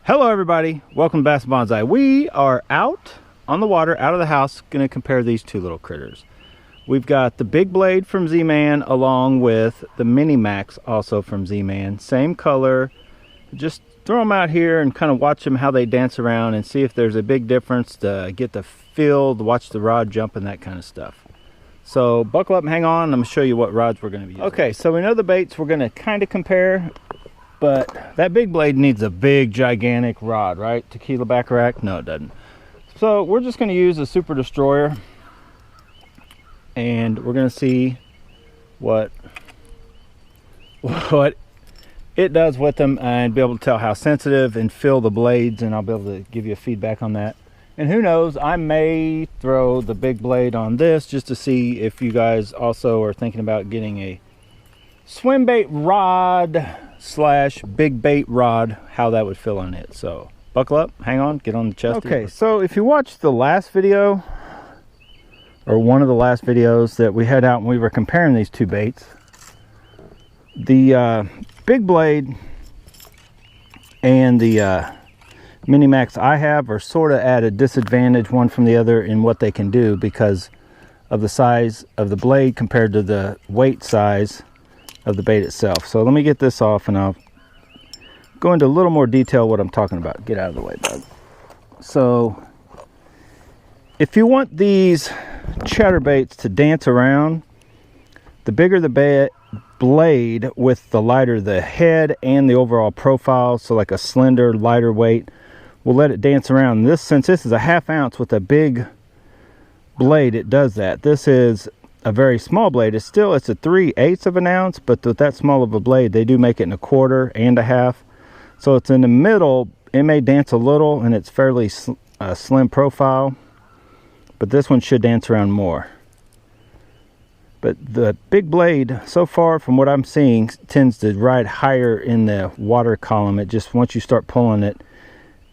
Hello everybody, welcome to Bass Bonsai. We are out on the water, out of the house, gonna compare these two little critters. We've got the big blade from Z-Man along with the mini max also from Z-Man. Same color. Just throw them out here and kind of watch them how they dance around and see if there's a big difference to get the feel, to watch the rod jump and that kind of stuff. So buckle up and hang on, I'm gonna show you what rods we're gonna be using. Okay, so we know the baits we're gonna kind of compare. But that big blade needs a big, gigantic rod, right? Tequila Baccarac? No, it doesn't. So we're just going to use a Super Destroyer. And we're going to see what it does with them and be able to tell how sensitive and feel the blades. And I'll be able to give you a feedback on that. And who knows, I may throw the big blade on this just to see if you guys also are thinking about getting a swim bait rod / big bait rod, how that would feel on it. So buckle up, hang on, get on the chest. Okay, so if you watched the last video, or one of the last videos that we had out when we were comparing these two baits, the big blade and the mini max I have are sort of at a disadvantage one from the other in what they can do because of the size of the blade compared to the weight size of the bait itself. So let me get this off and I'll go into a little more detail what I'm talking about. Get out of the way, bud. So if you want these chatterbaits to dance around, the bigger the blade with the lighter the head and the overall profile, so like a slender, lighter weight, will let it dance around. Since this is a 1/2 ounce with a big blade, it does that. This is a very small blade. It's a 3/8 of an ounce, but with that small of a blade, they do make it in a 1/4 and a 1/2. So it's in the middle. It may dance a little, and it's fairly slim profile, but this one should dance around more. But the big blade, so far from what I'm seeing, tends to ride higher in the water column. It just, once you start pulling it,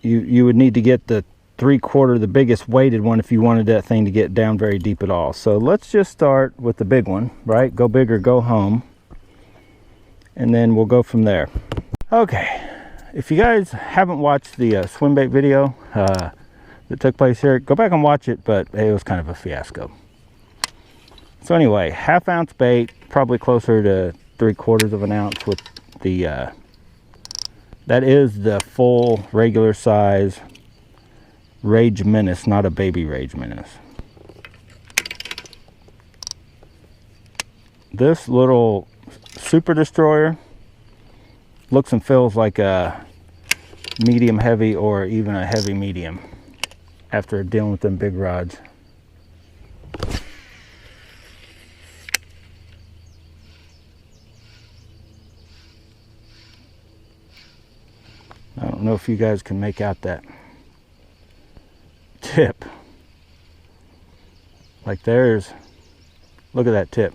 you would need to get the 3/4, the biggest weighted one, if you wanted that thing to get down very deep at all. So let's just start with the big one, right? Go big or go home, and then we'll go from there. Okay, if you guys haven't watched the swim bait video that took place here, go back and watch it, but it was kind of a fiasco. So anyway, 1/2 ounce bait, probably closer to 3/4 of an ounce with the that is the full regular size Rage Menace, not a baby Rage Menace. This little Super Destroyer looks and feels like a medium heavy or even a heavy medium after dealing with them big rods. I don't know if you guys can make out that tip. Like look at that tip.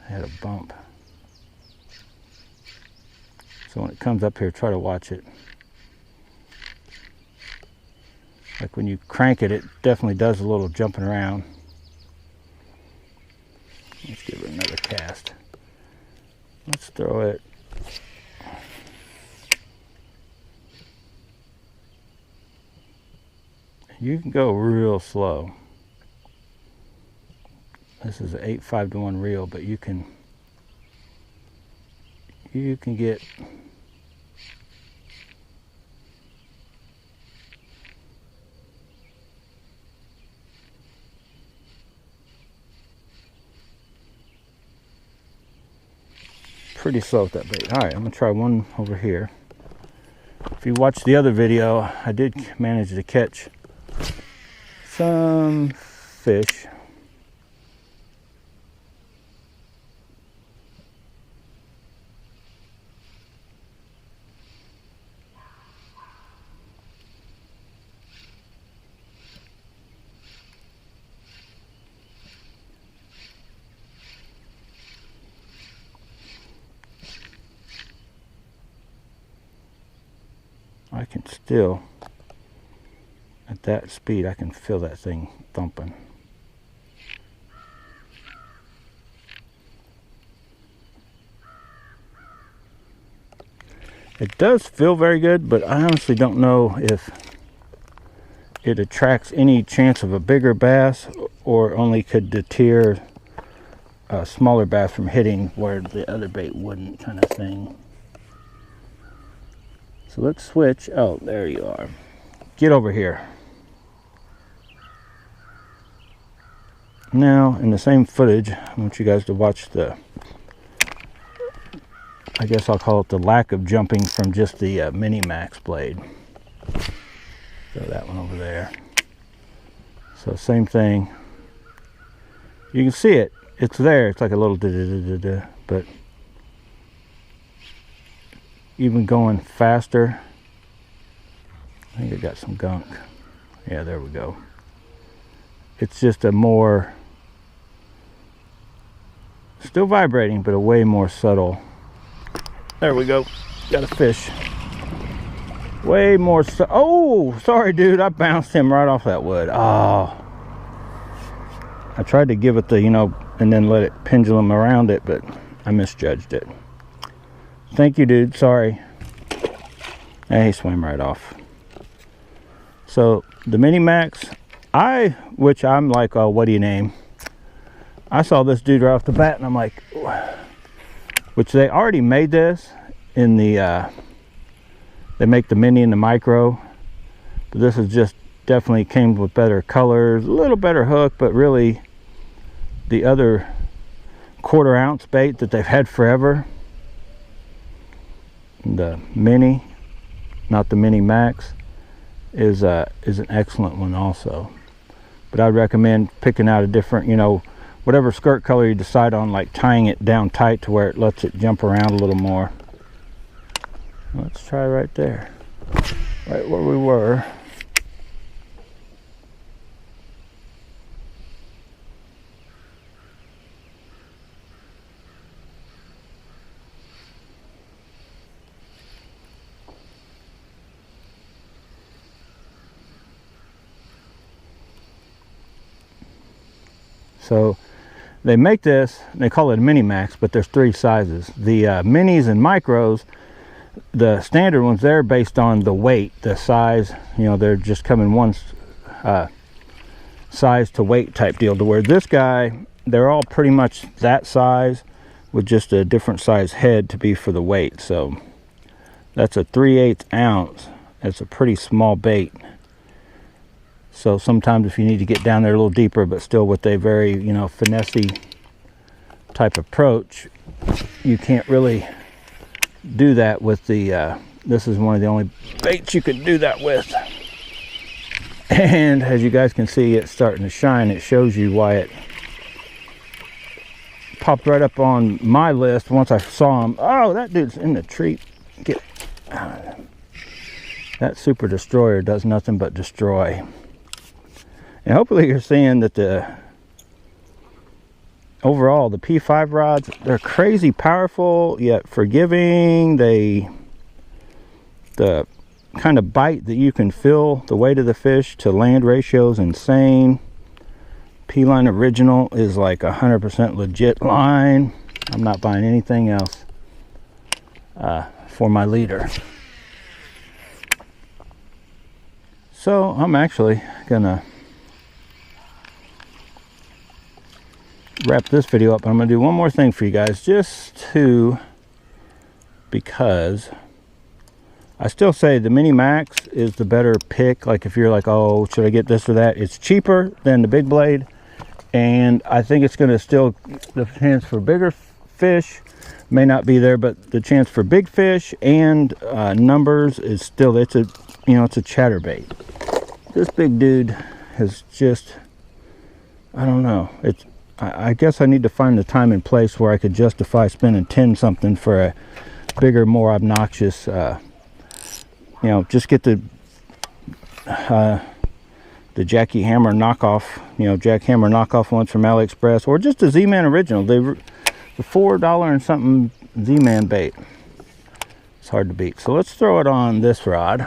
I had a bump. So when it comes up here, try to watch it. Like when you crank it, it definitely does a little jumping around. Let's give it another cast. Let's throw it. You can go real slow. This is an 8.5-to-1 reel, but you can get pretty slow with that bait. All right, I'm gonna try one over here. If you watched the other video, I did manage to catch some fish. I can still, at that speed, I can feel that thing thumping. It does feel very good, but I honestly don't know if it attracts any chance of a bigger bass or only could deter a smaller bass from hitting where the other bait wouldn't, kind of thing. So let's switch. Oh, there you are. Get over here. Now, in the same footage, I want you guys to watch the, I guess I'll call it the lack of jumping from just the Mini Max blade. Throw that one over there. So same thing. You can see it. It's there. It's like a little da-da-da-da-da. But even going faster, I think I got some gunk. Yeah, there we go. It's just a more, still vibrating, but a way more subtle. There we go. Got a fish. Way more oh, sorry dude, I bounced him right off that wood. Oh, I tried to give it the, you know, and then let it pendulum around it, but I misjudged it. Thank you, dude. Sorry. And he swam right off. So the Mini Max, which I'm like, oh, what do you name? I saw this dude right off the bat and I'm like, which they already made this in the, they make the mini and the micro, but this is just definitely came with better colors, a little better hook, but really the other 1/4 ounce bait that they've had forever, the mini, not the Mini Max, is an excellent one also. But I'd recommend picking out a different, you know, whatever skirt color you decide on, like tying it down tight to where it lets it jump around a little more. Let's try right there, right where we were. So they make this, they call it a Mini Max, but there's 3 sizes. The minis and micros, the standard ones, they're based on the weight, the size, you know, they're just coming one size to weight type deal, to where this guy, they're all pretty much that size with just a different size head to be for the weight. So that's a 3/8 ounce. It's a pretty small bait. So sometimes if you need to get down there a little deeper, but still with a very, you know, finessey type approach, you can't really do that with the, this is one of the only baits you could do that with. And as you guys can see, it's starting to shine. It shows you why it popped right up on my list once I saw him. Oh, that dude's in the tree. Get that Super Destroyer does nothing but destroy. And hopefully you're seeing that the overall, the P5 rods, they're crazy powerful yet forgiving. The kind of bite that you can feel the weight of the fish to land ratio is insane. P-line original is like 100% legit line. I'm not buying anything else for my leader. So I'm actually gonna wrap this video up. I'm gonna do one more thing for you guys, because I still say the Mini Max is the better pick. Like if you're like, oh, should I get this or that? It's cheaper than the big blade, and I think it's gonna still, the chance for bigger fish may not be there, but the chance for big fish and numbers is still, it's a, you know, it's a chatterbait. This big dude has just, I don't know, it's, I guess I need to find the time and place where I could justify spending 10 something for a bigger, more obnoxious, you know, just get the Jackhammer knockoff, you know, Jackhammer knockoff ones from AliExpress, or just a Z-Man original. The $4 and something Z-Man bait. It's hard to beat. So let's throw it on this rod.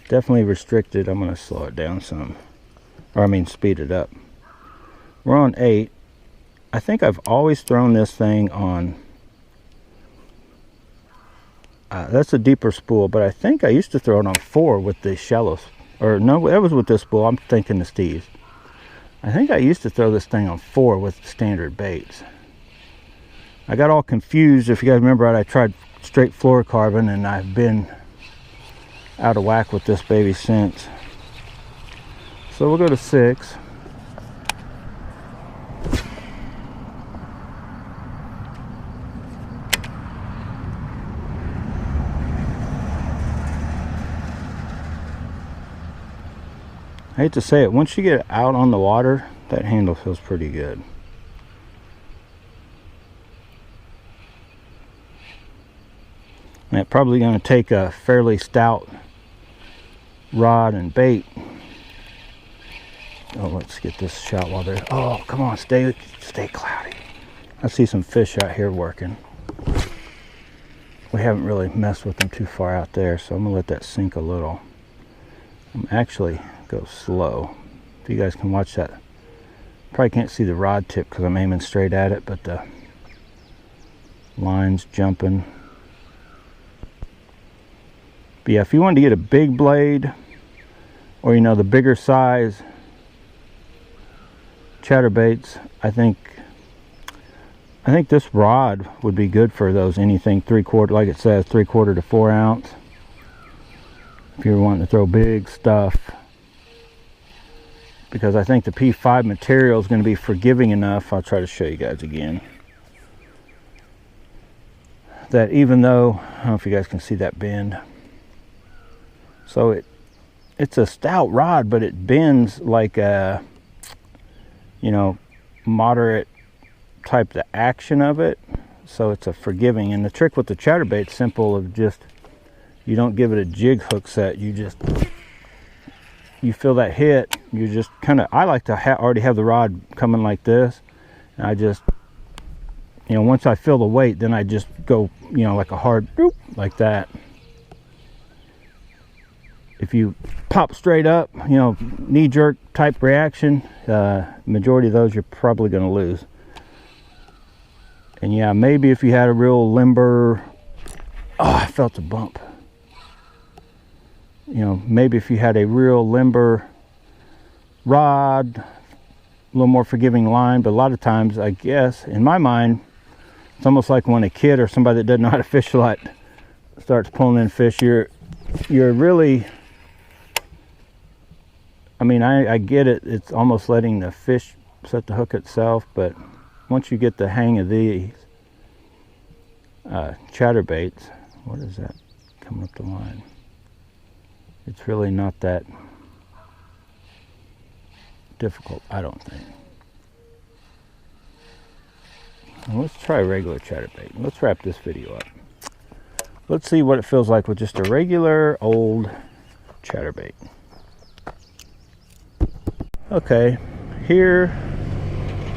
Definitely restricted. I'm going to slow it down some, or I mean speed it up. We're on 8. I think I've always thrown this thing on That's a deeper spool, but I think I used to throw it on 4 with the shallow, or no, that was with this spool. I'm thinking the Steve's. I think I used to throw this thing on 4 with standard baits. I got all confused. If you guys remember, I tried straight fluorocarbon, and I've been out of whack with this baby since. So we'll go to 6. I hate to say it, once you get out on the water, that handle feels pretty good. And it's probably going to take a fairly stout rod and bait. Oh, let's get this shot while they're... Oh, come on, stay cloudy. I see some fish out here working. We haven't really messed with them too far out there, so I'm going to let that sink a little. I'm actually go slow. If you guys can watch that. Probably can't see the rod tip because I'm aiming straight at it, but the line's jumping. But yeah, if you wanted to get a big blade, or you know, the bigger size chatterbaits, I think this rod would be good for those. Anything 3/4, like it says, 3/4 to 4 ounce. If you're wanting to throw big stuff, because I think the P5 material is going to be forgiving enough. I'll try to show you guys again. That even though, I don't know if you guys can see that bend. So it's a stout rod, but it bends like a, you know, moderate type the action of it. So it's a forgiving. And the trick with the chatterbait is simple, of just, you don't give it a jig hook set. You just, you feel that hit, you just kind of, I like to already have the rod coming like this, and I just, you know, once I feel the weight, then I just go, you know, like a hard boop, like that. If you pop straight up, you know, knee-jerk type reaction, majority of those you're probably going to lose. And yeah, maybe if you had a real limber, oh, I felt a bump. You know, maybe if you had a real limber rod, a little more forgiving line. But a lot of times, I guess, in my mind, it's almost like when a kid or somebody that doesn't know how to fish a lot starts pulling in fish, you're really, I mean, I get it. It's almost letting the fish set the hook itself. But once you get the hang of these chatterbaits, what is that coming up the line? It's really not that difficult, I don't think. Well, let's try a regular chatterbait. Let's wrap this video up. Let's see what it feels like with just a regular old chatterbait. Okay, here,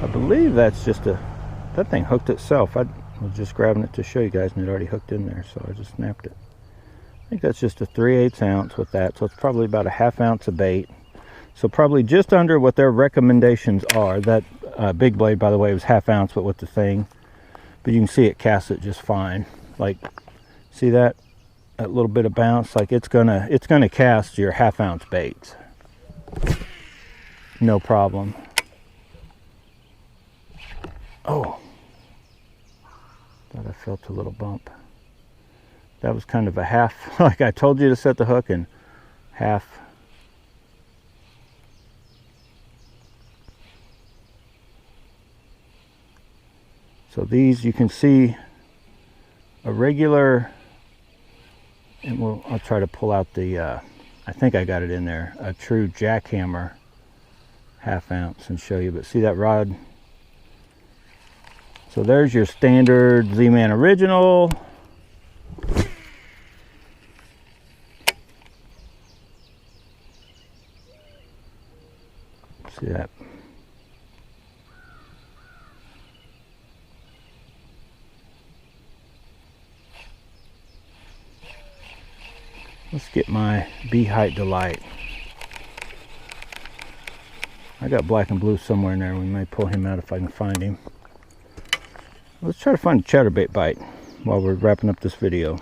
I believe that's just that thing hooked itself. I was just grabbing it to show you guys, and it already hooked in there, so I just snapped it. I think that's just a 3/8 ounce with that, so it's probably about a 1/2 ounce of bait. So probably just under what their recommendations are. That big blade, by the way, was 1/2 ounce, but with the thing. But you can see it casts it just fine. Like, see that little bit of bounce? Like it's gonna cast your 1/2 ounce baits, no problem. Oh, thought I felt a little bump. That was kind of a half, like I told you to set the hook, and half. So these, you can see a regular, and I'll try to pull out the, I think I got it in there, a true Jackhammer 1/2 ounce and show you. But see that rod? So there's your standard Z-Man original. See that? Let's get my Bee Height Delight. I got black and blue somewhere in there. We may pull him out if I can find him. Let's try to find a chatterbait bite while we're wrapping up this video.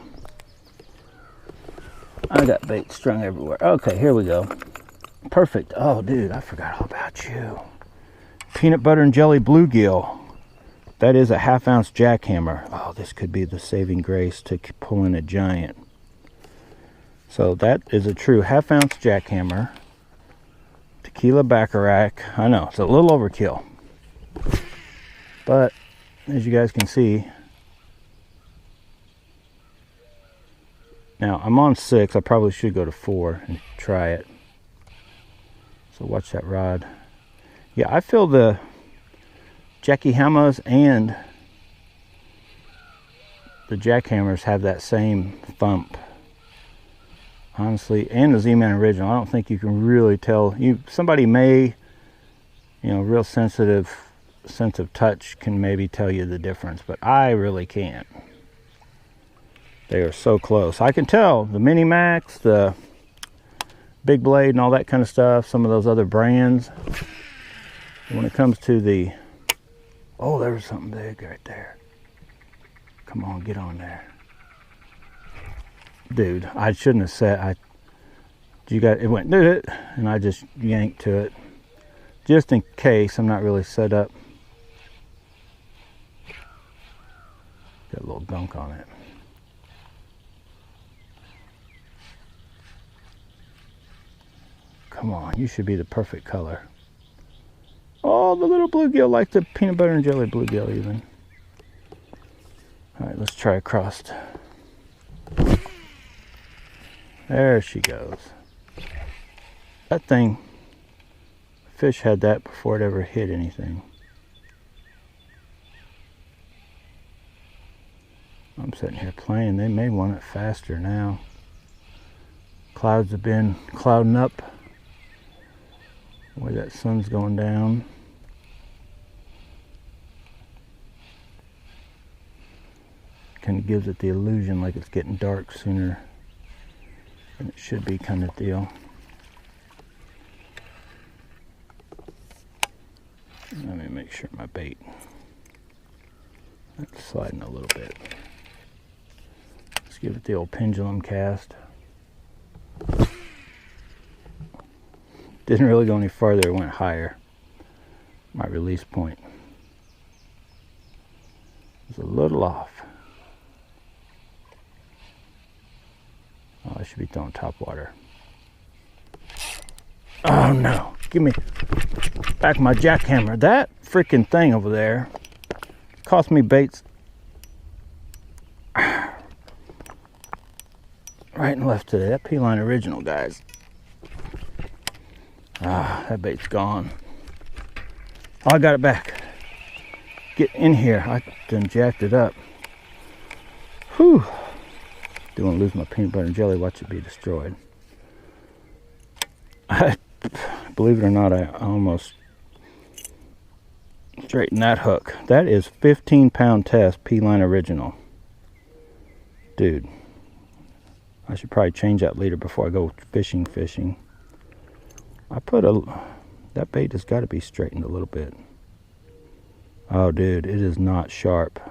I got bait strung everywhere. Okay, here we go. Perfect. Oh, dude, I forgot all about you. Peanut butter and jelly bluegill. That is a 1/2 ounce jackhammer. Oh, this could be the saving grace to pull in a giant. So that is a true 1/2 ounce jackhammer. Tequila Baccarac. I know, it's a little overkill. But, as you guys can see, now I'm on 6. I probably should go to 4 and try it. So watch that rod. Yeah, I feel the Jackhammers and the jackhammers have that same thump. Honestly, and the Z-Man original, I don't think you can really tell. Somebody may, real sensitive sense of touch can maybe tell you the difference, but I really can't. They are so close. I can tell the Mini Max, the Big Blade, and all that kind of stuff. Some of those other brands. When it comes to the, oh, there was something big right there. Come on, get on there. Dude, I shouldn't have said, it went, and I just yanked to it. Just in case I'm not really set up. Got a little gunk on it. Come on, you should be the perfect color. Oh, the little bluegill, like the peanut butter and jelly bluegill even. All right, let's try across. There she goes. That thing, fish had that before it ever hit anything. I'm sitting here playing. They may want it faster now. Clouds have been clouding up. Where that sun's going down. Kind of gives it the illusion like it's getting dark sooner than it should be, kind of deal. Let me make sure my bait, that's sliding a little bit. Let's give it the old pendulum cast. Didn't really go any farther, it went higher. My release point was a little off. Oh, I should be throwing top water. Oh no, give me back my jackhammer. That freaking thing over there cost me baits right and left today. That P-line original, guys. Ah, that bait's gone. Oh, I got it back. Get in here. I done jacked it up. Whew. Don't want to lose my peanut butter and jelly. Watch it be destroyed. Believe it or not, I almost straightened that hook. That is 15-pound test P-line original. Dude, I should probably change that leader before I go fishing. I put that bait has got to be straightened a little bit. Oh, dude, it is not sharp. I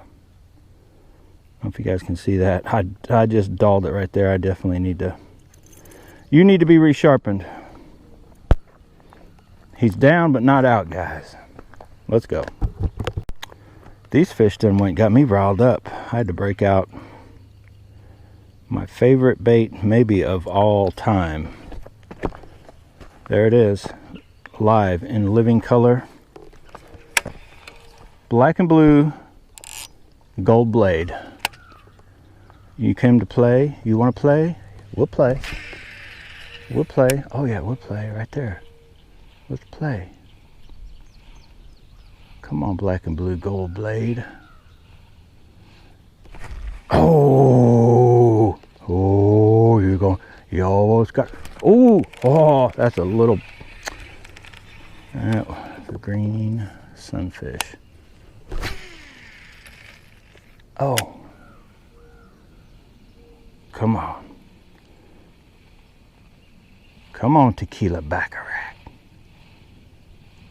don't know if you guys can see that. I just dulled it right there. I definitely need to. You need to be resharpened. He's down but not out, guys. Let's go. These fish done went got me riled up. I had to break out my favorite bait maybe of all time. There it is, live in living color. Black and blue gold blade. You came to play? You want to play? We'll play. We'll play. Oh yeah, we'll play right there. Let's play. Come on, black and blue gold blade. Oh, you're going. You almost got. Oh, that's a little. That was a green sunfish. Oh, come on. Come on, Tequila Baccarac.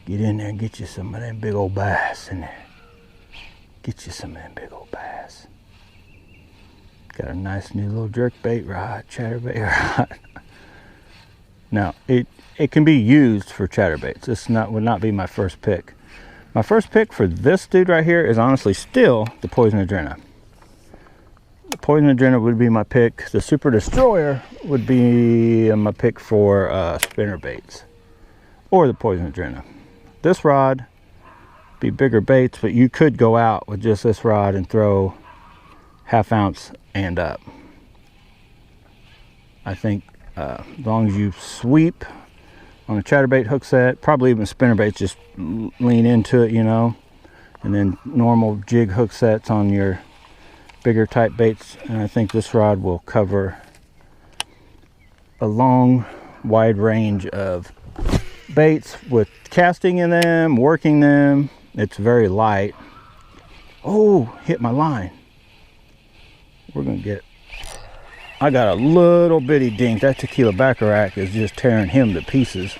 Get in there and get you some of them big old bass in there. Get you some of them big old bass. Got a nice new little jerkbait rod, chatterbait rod. Now, it can be used for chatterbaits. This would not be my first pick. My first pick for this dude right here is honestly still the Poison Adrena. The Poison Adrena would be my pick. The Super Destroyer would be my pick for spinnerbaits, or the Poison Adrena. This rod be bigger baits, but you could go out with just this rod and throw 1/2 ounce and up. I think as long as you sweep on a chatterbait hook set, probably even spinnerbaits, just lean into it, you know, and then normal jig hook sets on your bigger type baits, and I think this rod will cover a long, wide range of baits with casting in them, working them. It's very light. Oh, hit my line. We're gonna get, I got a little bitty dink. That Tequila Baccarac is just tearing him to pieces.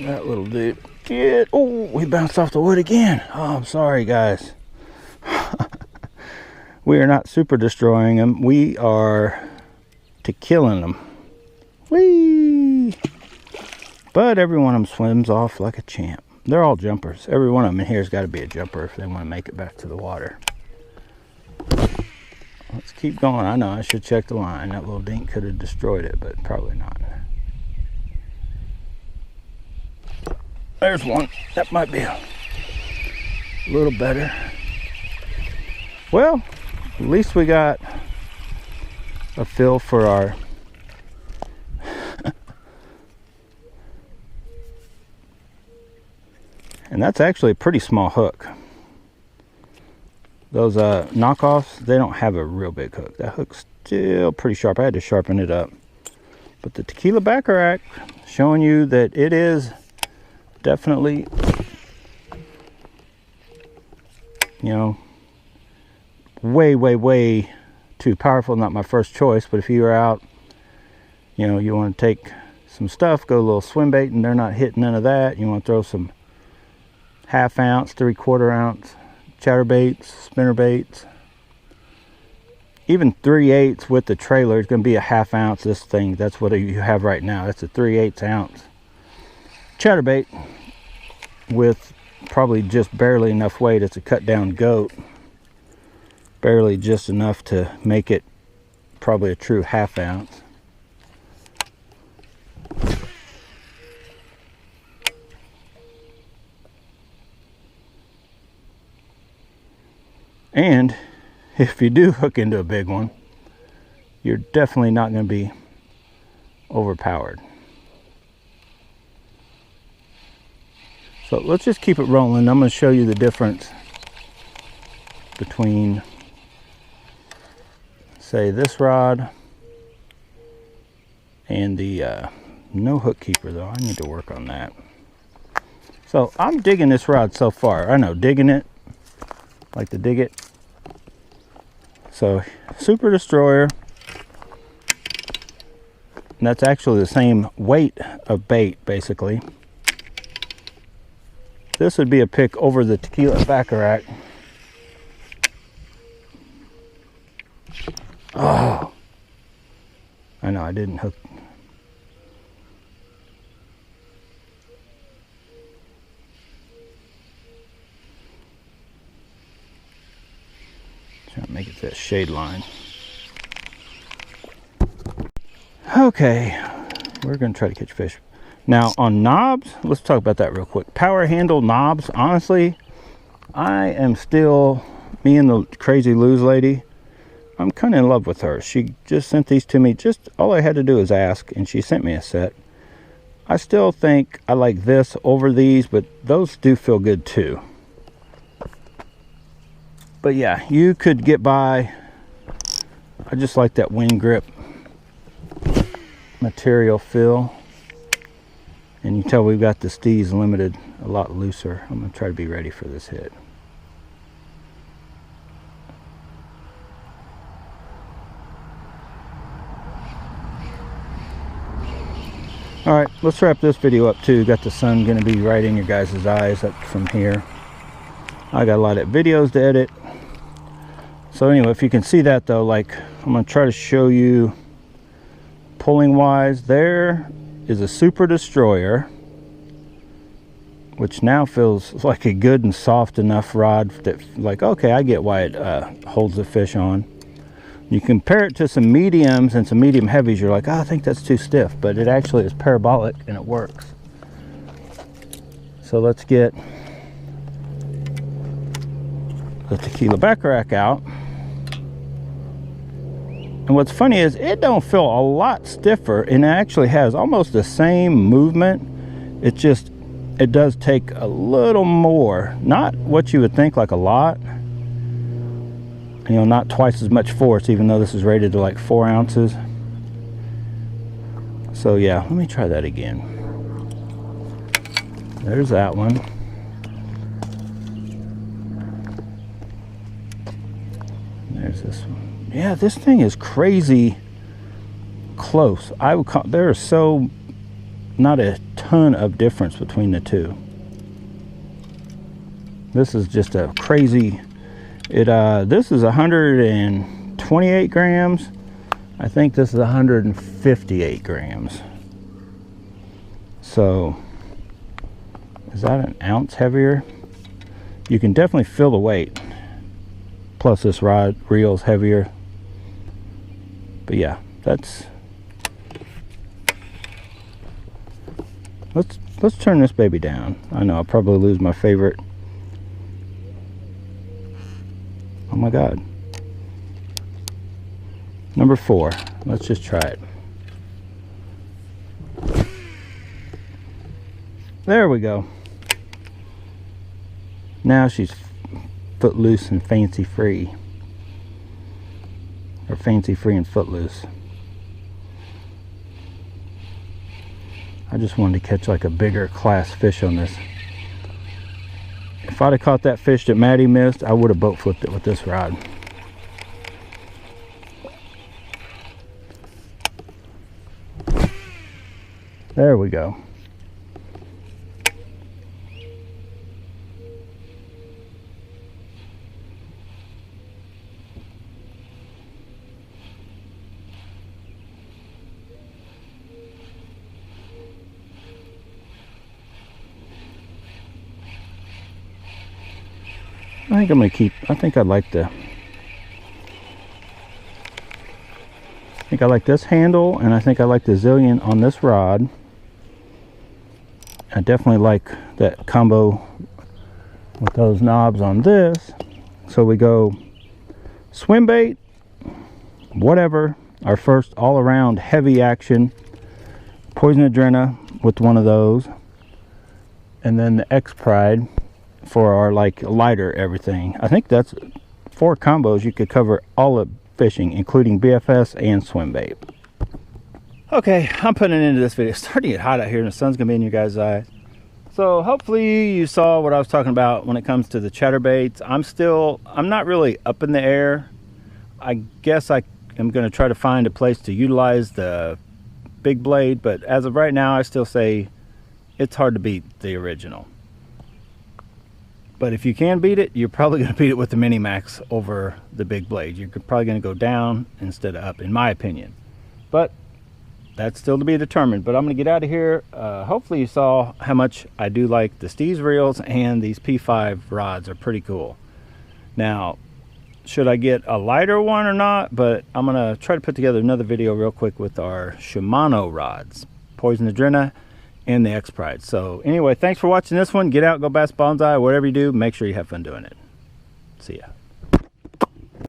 That little dude, oh, he bounced off the wood again. Oh, I'm sorry, guys. We are not super destroying them. We are killing them. Whee! But every one of them swims off like a champ. They're all jumpers. Every one of them in here has got to be a jumper if they want to make it back to the water. Let's keep going. I know I should check the line. That little dink could have destroyed it, but probably not. There's one. That might be a little better. Well, at least we got a feel for our and that's actually a pretty small hook. Those knockoffs, they don't have a real big hook. That hook's still pretty sharp. I had to sharpen it up. But the Tequila Baccarac showing you that it is definitely, you know, way too powerful. Not my first choice, but if you're out, you know, you want to take some stuff, go a little swim bait, and they're not hitting none of that, you want to throw some 1/2 ounce, 3/4 ounce chatterbaits, spinnerbaits, even 3/8 with the trailer is going to be a 1/2 ounce. This thing, that's what you have right now. That's a 3/8 ounce chatterbait with probably just barely enough weight. It's a cut down goat, barely just enough to make it probably a true 1/2 ounce. And if you do hook into a big one, you're definitely not going to be overpowered. So let's just keep it rolling. I'm going to show you the difference between, say, this rod and the no hook keeper, though. I need to work on that. So I'm digging this rod so far. I know, digging it, like to dig it. So Super Destroyer, and that's actually the same weight of bait, basically. This would be a pick over the Tequila Baccarac. Oh, I know I didn't hook. Trying to make it to that shade line. Okay, we're going to try to catch fish. Now on knobs, let's talk about that real quick. Power handle knobs, honestly, I am still, me and the crazy Lose lady, I'm kind of in love with her. She just sent these to me. Just all I had to do is ask, and she sent me a set. I still think I like this over these, but those do feel good too. But yeah, you could get by. I just like that wind grip material feel. And you can tell we've got the Steez Limited a lot looser. I'm going to try to be ready for this hit. All right, let's wrap this video up too. Got the sun going to be right in your guys' eyes up from here. I got a lot of videos to edit. So anyway, if you can see that though, like I'm going to try to show you pulling wise. There is a Super Destroyer, which now feels like a good and soft enough rod that, like, okay, I get why it holds the fish on. You compare it to some mediums and some medium heavies, you're like, oh, I think that's too stiff, but it actually is parabolic and it works. So let's get the Tequila Baccarac out. And what's funny is it don't feel a lot stiffer, and it actually has almost the same movement. It just, it does take a little more, not what you would think like a lot, you know, not twice as much force, even though this is rated to like 4 ounces. So yeah, let me try that again. There's that one. There's this one. Yeah, this thing is crazy close. I would call, there is so not a ton of difference between the two. This is just a crazy, this is 128 grams. I think this is 158 grams. So is that an ounce heavier? You can definitely feel the weight. Plus this rod reel's heavier. But yeah, that's, let's turn this baby down. I know I'll probably lose my favorite. Oh my God. Number 4. Let's just try it. There we go. Now she's footloose and fancy free. Or fancy free and footloose. I just wanted to catch like a bigger class fish on this. If I'd have caught that fish that Maddie missed, I would have boat flipped it with this rod. There we go. I think I'm gonna keep, I think I like this handle, and I think I like the Zillion on this rod. I definitely like that combo with those knobs on this. So we go swim bait, whatever, our first all-around heavy action Poison Adrena with one of those, and then the X Pride for our like lighter everything. I think that's 4 combos. You could cover all of fishing, including BFS and swim bait. Okay, I'm putting an end to this video. It's starting to get hot out here and the sun's gonna be in your guys' eyes. So hopefully you saw what I was talking about when it comes to the chatterbaits. I'm not really up in the air. I guess I am gonna try to find a place to utilize the big blade, but as of right now I still say it's hard to beat the original. But if you can beat it, you're probably going to beat it with the Mini Max over the big blade. You're probably going to go down instead of up, in my opinion. But that's still to be determined. But I'm going to get out of here. Hopefully you saw how much I do like the Steez reels, and these P5 rods are pretty cool. Now, should I get a lighter one or not? But I'm going to try to put together another video real quick with our Shimano rods, Poison Adrena and the X Pride. So anyway, thanks for watching this one. Get out, go bass bonsai, whatever you do, make sure you have fun doing it. See ya.